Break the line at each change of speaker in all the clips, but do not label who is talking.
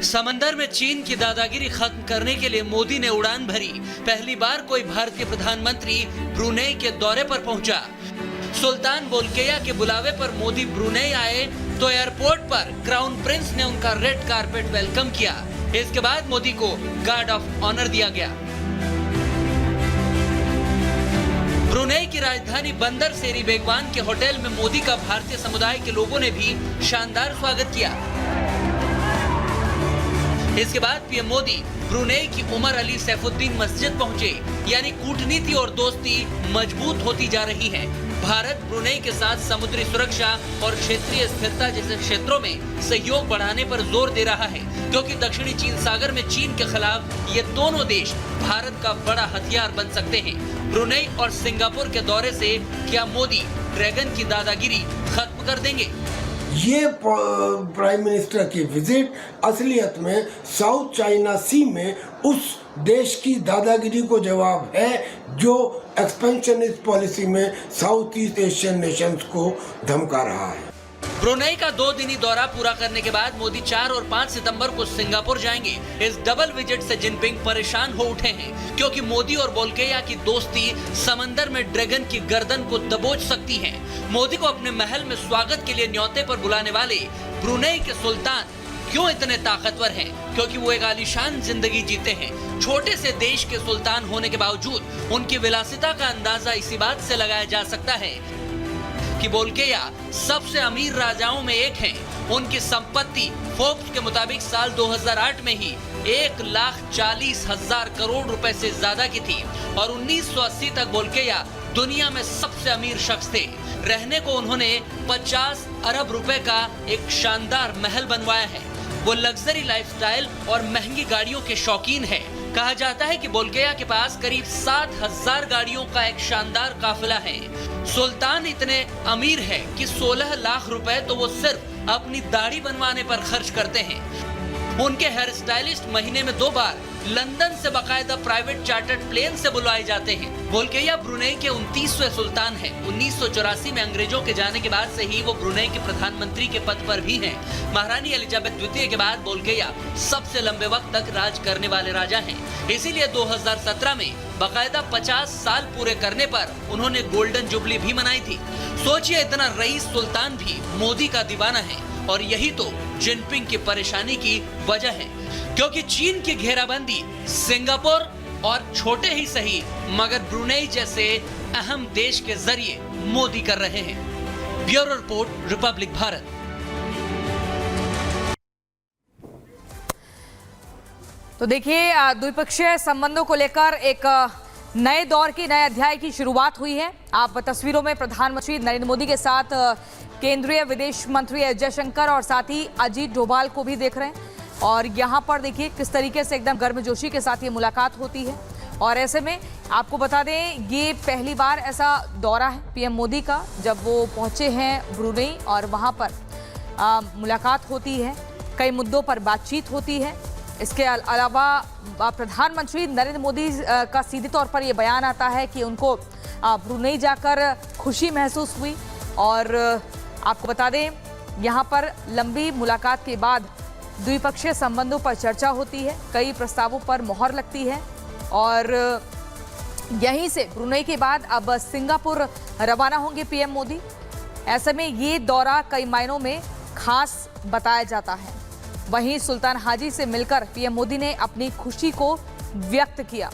समंदर में चीन की दादागिरी खत्म करने के लिए मोदी ने उड़ान भरी। पहली बार कोई भारतीय प्रधानमंत्री ब्रुनेई के दौरे पर पहुंचा। सुल्तान बोल्किया के बुलावे पर मोदी ब्रुनेई आए तो एयरपोर्ट पर क्राउन प्रिंस ने उनका रेड कारपेट वेलकम किया। इसके बाद मोदी को गार्ड ऑफ ऑनर दिया गया। ब्रुनेई की राजधानी बंदर सेरी बेगवान के होटल में मोदी का भारतीय समुदाय के लोगों ने भी शानदार स्वागत किया। इसके बाद पीएम मोदी ब्रुनेई की उमर अली सैफुद्दीन मस्जिद पहुंचे। यानी कूटनीति और दोस्ती मजबूत होती जा रही है। भारत ब्रुनेई के साथ समुद्री सुरक्षा और क्षेत्रीय स्थिरता जैसे क्षेत्रों में सहयोग बढ़ाने पर जोर दे रहा है, क्योंकि दक्षिणी चीन सागर में चीन के खिलाफ ये दोनों देश भारत का बड़ा हथियार बन सकते हैं। ब्रुनेई और सिंगापुर के दौरे से क्या मोदी ड्रैगन की दादागिरी खत्म कर देंगे?
ये प्राइम मिनिस्टर की विजिट असलियत में साउथ चाइना सी में उस देश की दादागिरी को जवाब है जो एक्सपेंशनिस्ट पॉलिसी में साउथ ईस्ट एशियन नेशंस को धमका रहा है।
ब्रुनेई का 2 दिनी दौरा पूरा करने के बाद मोदी 4 और 5 सितंबर को सिंगापुर जाएंगे। इस डबल विजिट से जिनपिंग परेशान हो उठे हैं, क्योंकि मोदी और बोल्किया की दोस्ती समंदर में ड्रैगन की गर्दन को दबोच सकती है। मोदी को अपने महल में स्वागत के लिए न्योते पर बुलाने वाले ब्रुनेई के सुल्तान क्यों इतने ताकतवर हैं? क्योंकि वो एक आलीशान जिंदगी जीते हैं। छोटे से देश के सुल्तान होने के बावजूद उनकी विलासिता का अंदाजा इसी बात से लगाया जा सकता है कि बोल्किया सबसे अमीर राजाओं में एक हैं। उनकी संपत्ति फोर्ब्स के मुताबिक साल 2008 में ही 1,40,000 करोड़ रुपए से ज्यादा की थी और 1980 तक बोल्किया दुनिया में सबसे अमीर शख्स थे। रहने को उन्होंने 50 अरब रुपए का एक शानदार महल बनवाया है। वो लग्जरी लाइफस्टाइल और महंगी गाड़ियों के शौकीन है। कहा जाता है कि बोल्किया के पास करीब 7,000 गाड़ियों का एक शानदार काफिला है। सुल्तान इतने अमीर है कि 16 लाख रुपए तो वो सिर्फ अपनी दाढ़ी बनवाने पर खर्च करते हैं। उनके हेयर स्टाइलिस्ट महीने में 2 बार लंदन से बाकायदा प्राइवेट चार्टर्ड प्लेन से बुलवाए जाते हैं। बोल्किया ब्रुनेई के 29वें सुल्तान हैं। 1984 में अंग्रेजों के जाने के बाद से ही वो ब्रुनेई के प्रधानमंत्री के पद पर भी हैं। महारानी एलिजाबेथ द्वितीय के बाद बोल्किया सबसे लंबे वक्त तक राज करने वाले राजा हैं। इसीलिए 2017 में बाकायदा 50 साल पूरे करने पर उन्होंने गोल्डन जुबली भी मनाई थी। सोचिए, इतना रईस सुल्तान भी मोदी का दीवाना है और यही तो जिनपिंग की परेशानी की वजह है, क्योंकि चीन की घेराबंदी सिंगापुर और छोटे ही सही मगर ब्रुनेई जैसे अहम देश के जरिए मोदी कर रहे हैं। Bureau report, Republic Bharat.
तो देखिए, द्विपक्षीय संबंधों को लेकर एक नए दौर की, नए अध्याय की शुरुआत हुई है। आप तस्वीरों में प्रधानमंत्री नरेंद्र मोदी के साथ केंद्रीय विदेश मंत्री एस जयशंकर और साथ ही अजीत डोभाल को भी देख रहे हैं। और यहाँ पर देखिए किस तरीके से एकदम गर्मजोशी के साथ ये मुलाकात होती है। और ऐसे में आपको बता दें, ये पहली बार ऐसा दौरा है पीएम मोदी का जब वो पहुँचे हैं ब्रुनेई और वहाँ पर मुलाकात होती है, कई मुद्दों पर बातचीत होती है। इसके अलावा प्रधानमंत्री नरेंद्र मोदी का सीधे तौर पर ये बयान आता है कि उनको ब्रुनेई जाकर खुशी महसूस हुई। और आपको बता दें, यहाँ पर लंबी मुलाकात के बाद द्विपक्षीय संबंधों पर चर्चा होती है, कई प्रस्तावों पर मोहर लगती है और यहीं से ब्रुनेई के बाद अब सिंगापुर रवाना होंगे पीएम मोदी। ऐसे में ये दौरा कई मायनों में खास बताया जाता है। वहीं सुल्तान हाजी से मिलकर पीएम मोदी ने अपनी खुशी को व्यक्त किया।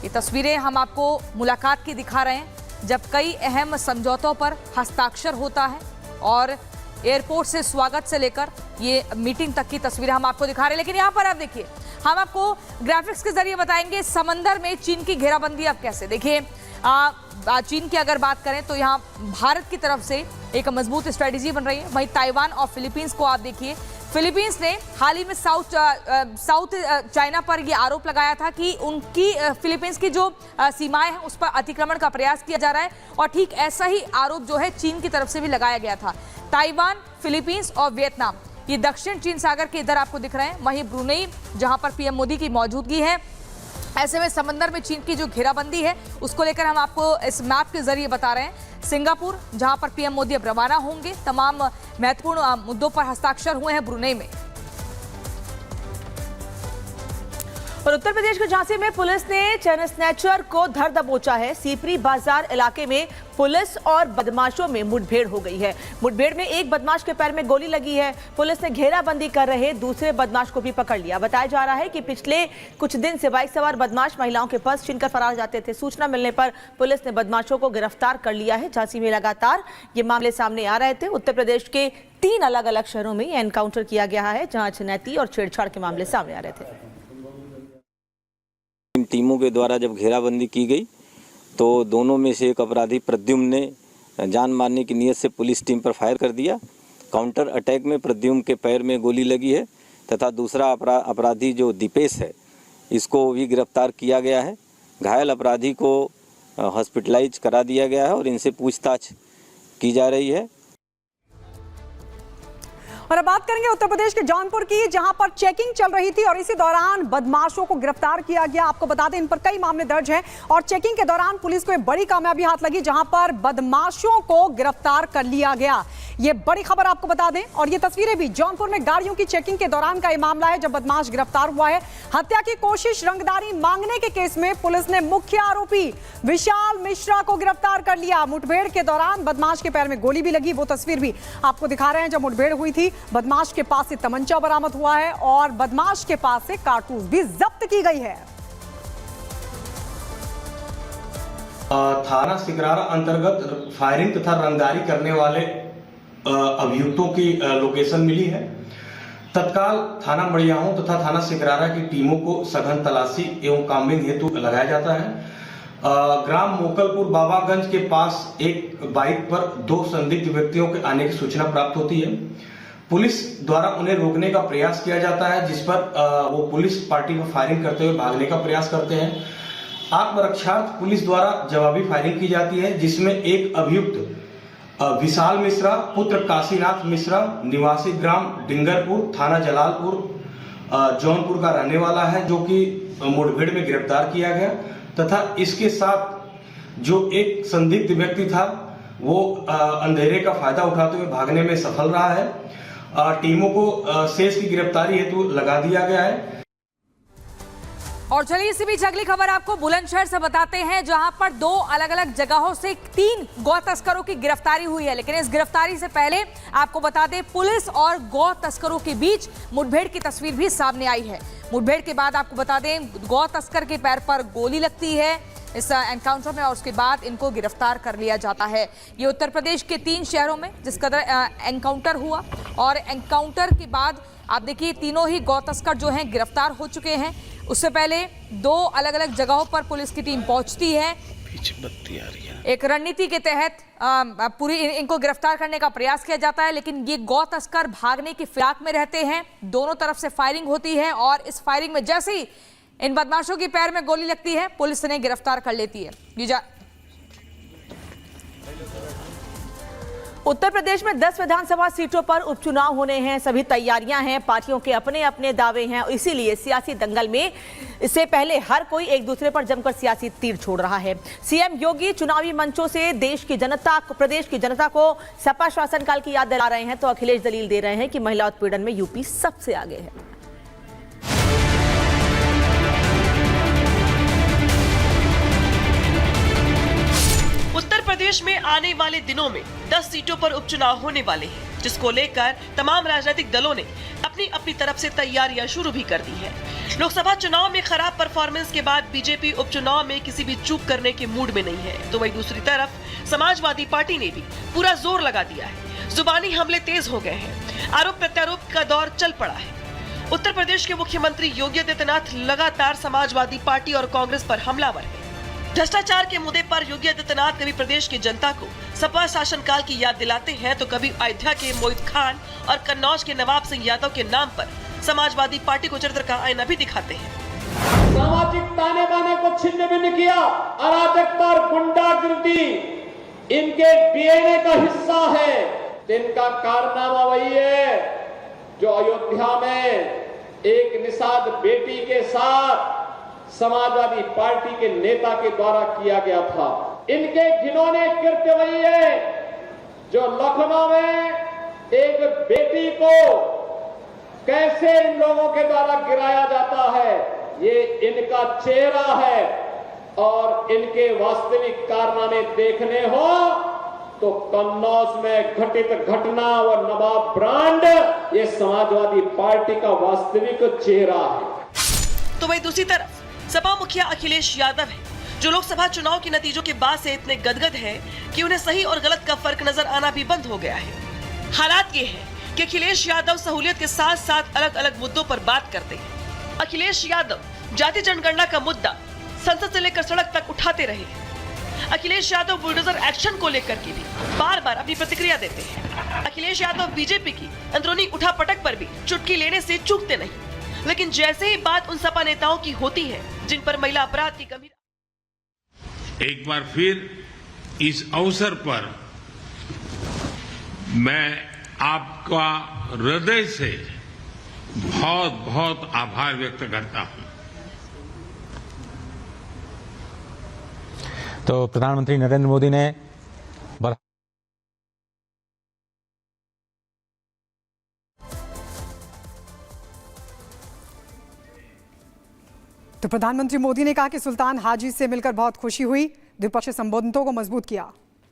ये तस्वीरें हम आपको मुलाकात की दिखा रहे हैं जब कई अहम समझौतों पर हस्ताक्षर होता है और एयरपोर्ट से स्वागत से लेकर ये मीटिंग तक की तस्वीरें हम आपको दिखा रहे हैं। लेकिन यहाँ पर आप देखिए, हम आपको ग्राफिक्स के जरिए बताएंगे समंदर में चीन की घेराबंदी अब कैसे। देखिए, चीन की अगर बात करें तो यहाँ भारत की तरफ से एक मजबूत स्ट्रेटेजी बन रही है। वहीं ताइवान और फिलीपींस को आप देखिए, फिलीपींस ने हाल ही में साउथ चाइना पर ये आरोप लगाया था कि उनकी फिलीपींस की जो सीमाएं हैं उस पर अतिक्रमण का प्रयास किया जा रहा है। और ठीक ऐसा ही आरोप जो है चीन की तरफ से भी लगाया गया था। ताइवान, फिलीपींस और वियतनाम ये दक्षिण चीन सागर के इधर आपको दिख रहे हैं। वहीं ब्रुनेई जहां पर पीएम मोदी की मौजूदगी है। ऐसे में समंदर में चीन की जो घेराबंदी है उसको लेकर हम आपको इस मैप के जरिए बता रहे हैं। सिंगापुर जहां पर पीएम मोदी अब रवाना होंगे, तमाम महत्वपूर्ण मुद्दों पर हस्ताक्षर हुए हैं ब्रुनेई में।
और उत्तर प्रदेश के झांसी में पुलिस ने चैन स्नैचर को धर दबोचा है। सीपरी बाजार इलाके में पुलिस और बदमाशों में मुठभेड़ हो गई है। मुठभेड़ में एक बदमाश के पैर में गोली लगी है। पुलिस ने घेराबंदी कर रहे दूसरे बदमाश को भी पकड़ लिया। बताया जा रहा है कि पिछले कुछ दिन से बाइक सवार बदमाश महिलाओं के पर्स छीनकर फरार जाते थे। सूचना मिलने पर पुलिस ने बदमाशों को गिरफ्तार कर लिया है। झांसी में लगातार ये मामले सामने आ रहे थे। उत्तर प्रदेश के 3 अलग अलग शहरों में एनकाउंटर किया गया है, जहां छीनैती और छेड़छाड़ के मामले सामने आ रहे थे।
इन टीमों के द्वारा जब घेराबंदी की गई तो दोनों में से एक अपराधी प्रद्युम्न ने जान मारने की नीयत से पुलिस टीम पर फायर कर दिया। काउंटर अटैक में प्रद्युम्न के पैर में गोली लगी है तथा दूसरा अपराधी जो दीपेश है, इसको भी गिरफ्तार किया गया है। घायल अपराधी को हॉस्पिटलाइज करा दिया गया है और इनसे पूछताछ की जा रही है।
और अब बात करेंगे उत्तर प्रदेश के जौनपुर की, जहां पर चेकिंग चल रही थी और इसी दौरान बदमाशों को गिरफ्तार किया गया। आपको बता दें इन पर कई मामले दर्ज हैं और चेकिंग के दौरान पुलिस को एक बड़ी कामयाबी हाथ लगी, जहां पर बदमाशों को गिरफ्तार कर लिया गया। ये बड़ी खबर आपको बता दें। और ये तस्वीरें भी जौनपुर में गाड़ियों की चेकिंग के दौरान का ये मामला है, जब बदमाश गिरफ्तार हुआ है। हत्या की कोशिश, रंगदारी मांगने के केस में पुलिस ने मुख्य आरोपी विशाल मिश्रा को गिरफ्तार कर लिया। मुठभेड़ के दौरान बदमाश के पैर में गोली भी लगी। वो तस्वीर भी आपको दिखा रहे हैं जब मुठभेड़ हुई थी। बदमाश के पास से तमंचा बरामद हुआ है और बदमाश के पास से कारतूस भी जब्त की गई है।
थाना सिकरारा अंतर्गत फायरिंग तथा रंगदारी करने वाले अभियुक्तों की लोकेशन मिली है। तत्काल थाना मड़ियाहू तथा थाना सिकरारा की टीमों को सघन तलाशी एवं कामबिंग हेतु लगाया जाता है। ग्राम मोकलपुर बाबागंज के पास एक बाइक पर 2 संदिग्ध व्यक्तियों के आने की सूचना प्राप्त होती है। पुलिस द्वारा उन्हें रोकने का प्रयास किया जाता है, जिस पर वो पुलिस पार्टी पर फायरिंग करते हुए भागने का प्रयास करते हैं। आत्मरक्षार्थ पुलिस द्वारा जवाबी फायरिंग की जाती है, जिसमें एक अभियुक्त विशाल मिश्रा पुत्र काशीनाथ मिश्रा निवासी ग्राम डिंगरपुर थाना जलालपुर जौनपुर का रहने वाला है, जो कि मुठभेड़ में गिरफ्तार किया गया तथा इसके साथ जो एक संदिग्ध व्यक्ति था वो अंधेरे का फायदा उठाते हुए भागने में सफल रहा है। टीमों को शेष की गिरफ्तारी हेतु लगा दिया गया है।
और चलिए इसी बीच अगली खबर आपको बुलंदशहर से बताते हैं, जहां पर 2 अलग अलग जगहों से 3 गौ तस्करों की गिरफ्तारी हुई है। लेकिन इस गिरफ्तारी से पहले आपको बता दें, पुलिस और गौ तस्करों के बीच मुठभेड़ की तस्वीर भी सामने आई है। मुठभेड़ के बाद आपको बता दें, गौ तस्कर के पैर पर गोली लगती है इस एनकाउंटर में और उसके बाद इनको गिरफ्तार कर लिया जाता है। ये उत्तर प्रदेश के 3 शहरों में जिस कदर एनकाउंटर हुआ और एनकाउंटर के बाद आप देखिए तीनों ही गौ तस्कर जो हैं गिरफ्तार हो चुके हैं। उससे पहले 2 अलग अलग जगहों पर पुलिस की टीम पहुंचती है।
पीछे बत्ती आ रही है।
एक रणनीति के तहत पूरी इनको गिरफ्तार करने का प्रयास किया जाता है, लेकिन ये गौ तस्कर भागने की फिराक में रहते हैं। दोनों तरफ से फायरिंग होती है और इस फायरिंग में जैसे ही इन बदमाशों के पैर में गोली लगती है, पुलिस इन्हें गिरफ्तार कर लेती है।
उत्तर प्रदेश में 10 विधानसभा सीटों पर उपचुनाव होने हैं। सभी तैयारियां हैं, पार्टियों के अपने अपने दावे हैं। इसीलिए सियासी दंगल में इससे पहले हर कोई एक दूसरे पर जमकर सियासी तीर छोड़ रहा है। सीएम योगी चुनावी मंचों से देश की जनता को, प्रदेश की जनता को सपा शासनकाल की याद दिला रहे हैं, तो अखिलेश दलील दे रहे हैं कि महिला उत्पीड़न में यूपी सबसे आगे है।
उत्तर प्रदेश में आने वाले दिनों में 10 सीटों पर उपचुनाव होने वाले हैं, जिसको लेकर तमाम राजनीतिक दलों ने अपनी अपनी तरफ से तैयारियां शुरू भी कर दी है। लोकसभा चुनाव में खराब परफॉर्मेंस के बाद बीजेपी उपचुनाव में किसी भी चूक करने के मूड में नहीं है, तो वहीं दूसरी तरफ समाजवादी पार्टी ने भी पूरा जोर लगा दिया है। जुबानी हमले तेज हो गए हैं, आरोप प्रत्यारोप का दौर चल पड़ा है। उत्तर प्रदेश के मुख्यमंत्री योगी आदित्यनाथ लगातार समाजवादी पार्टी और कांग्रेस पर हमलावर है। भ्रष्टाचार के मुद्दे पर योगी आदित्यनाथ कभी प्रदेश की जनता को सपा शासनकाल की याद दिलाते हैं, तो कभी अयोध्या के मोहित खान और कन्नौज के नवाब सिंह यादव के नाम पर समाजवादी पार्टी को चरित्र का आईना भी दिखाते हैं।
सामाजिक ताने बाने को छिन्न भिन्न किया, अराजकता और गुंडागर्दी इनके डीएनए का हिस्सा है। इनका कारनामा वही है जो अयोध्या में एक निषाद बेटी के साथ समाजवादी पार्टी के नेता के द्वारा किया गया था। इनके घिनौने कृत्य वही है जो लखनऊ में एक बेटी को कैसे इन लोगों के द्वारा गिराया जाता है, ये इनका चेहरा है और इनके वास्तविक कारनामे देखने हो तो कन्नौज में घटित घटना और नवाब ब्रांड ये समाजवादी पार्टी का वास्तविक चेहरा है।
तो वही दूसरी तरफ सपा मुखिया अखिलेश यादव है, जो लोकसभा चुनाव के नतीजों के बाद से इतने गदगद है कि उन्हें सही और गलत का फर्क नजर आना भी बंद हो गया है। हालात ये है कि अखिलेश यादव सहूलियत के साथ साथ अलग अलग मुद्दों पर बात करते हैं। अखिलेश यादव जाति जनगणना का मुद्दा संसद से लेकर सड़क तक उठाते रहे। अखिलेश यादव बुलडोजर एक्शन को लेकर के भी बार बार अपनी प्रतिक्रिया देते हैं। अखिलेश यादव बीजेपी की अंदरूनी उठापटक पर भी चुटकी लेने से चूकते नहीं, लेकिन जैसे ही बात उन सपा नेताओं की होती है जिन पर महिला अपराध की गंभीर।
एक बार फिर इस अवसर पर मैं आपका हृदय से बहुत बहुत आभार व्यक्त करता हूं।
तो प्रधानमंत्री नरेंद्र मोदी ने
प्रधानमंत्री मोदी ने कहा कि सुल्तान हाजी से मिलकर बहुत खुशी हुई, द्विपक्षीय संबंधों को मजबूत किया।